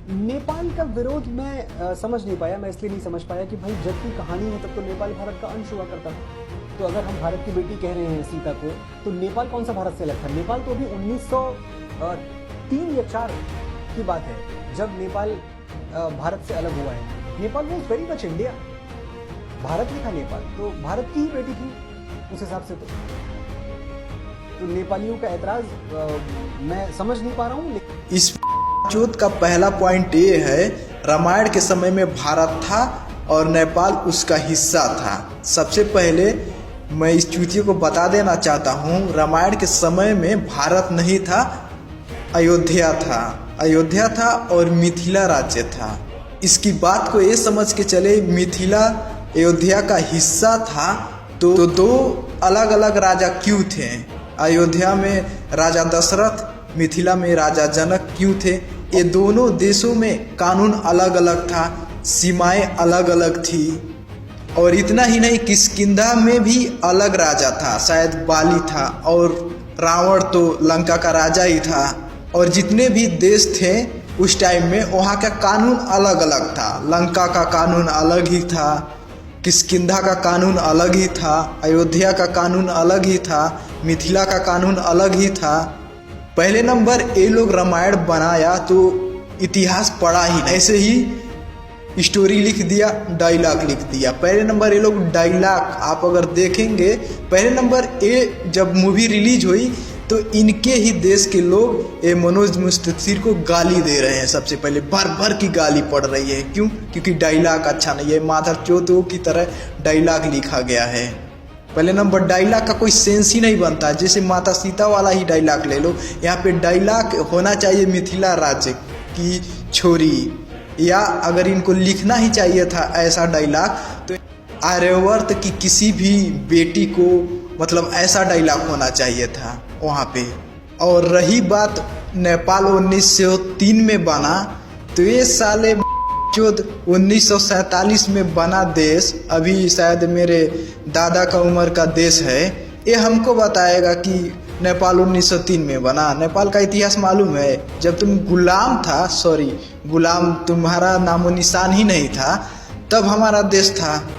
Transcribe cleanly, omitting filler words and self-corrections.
नेपाल का विरोध मैं समझ नहीं पाया। मैं इसलिए नहीं समझ पाया कि भाई जब की कहानी है तब तो नेपाल भारत का अंश हुआ करता था। तो अगर हम भारत की बेटी कह रहे हैं सीता को, तो नेपाल कौन सा भारत से अलग था? नेपाल तो अभी 1903 या 4 की बात है जब नेपाल भारत से अलग हुआ है। Nepal was very much India, Bharat ही था नेपाल, तो भारत की ही बेटी थी उस हिसाब से। तो नेपालियों का एतराज मैं समझ नहीं पा रहा हूँ। इस चौथ का पहला पॉइंट ये है, रामायण के समय में भारत था और नेपाल उसका हिस्सा था। सबसे पहले मैं इस चूतियों को बता देना चाहता हूँ, रामायण के समय में भारत नहीं था, अयोध्या था। अयोध्या था और मिथिला राज्य था। इसकी बात को ये समझ के चले, मिथिला अयोध्या का हिस्सा था तो दो अलग अलग राजा क्यों थे? अयोध्या में राजा दशरथ, मिथिला में राजा जनक क्यों थे? ये दोनों देशों में कानून अलग अलग था, सीमाएं अलग अलग थी। और इतना ही नहीं, किष्किंधा में भी अलग राजा था, शायद बाली था, और रावण तो लंका का राजा ही था। और जितने भी देश थे उस टाइम में, वहाँ का कानून अलग अलग था। लंका का कानून अलग ही था, किष्किंधा का कानून अलग ही था, अयोध्या का कानून अलग ही था, मिथिला का कानून अलग ही था। पहले नंबर ये लोग रामायण बनाया तो इतिहास पढ़ा ही नहीं, ऐसे ही स्टोरी लिख दिया, डायलॉग लिख दिया। पहले नंबर ये लोग डायलॉग, आप अगर देखेंगे पहले नंबर ये जब मूवी रिलीज हुई तो इनके ही देश के लोग ये मनोज मुस्तफिर को गाली दे रहे हैं। सबसे पहले भर भर की गाली पड़ रही है। क्यों? क्योंकि डायलॉग अच्छा नहीं है, माधर चौथों की तरह डायलॉग लिखा गया है। पहले नंबर डायलॉग का कोई सेंस ही नहीं बनता। जैसे माता सीता वाला ही डायलॉग ले लो, यहाँ पे डायलॉग होना चाहिए मिथिला राज्य की छोरी, या अगर इनको लिखना ही चाहिए था ऐसा डायलॉग तो आर्यवर्त की किसी भी बेटी को मतलब ऐसा डायलॉग होना चाहिए था वहाँ पे। और रही बात नेपाल 1903 में बना, तो ये साले 1947 में बना देश, अभी शायद मेरे दादा का उम्र का देश है, ये हमको बताएगा कि नेपाल 1903 में बना। नेपाल का इतिहास मालूम है? जब तुम गुलाम था, गुलाम तुम्हारा नामो निशान ही नहीं था, तब हमारा देश था।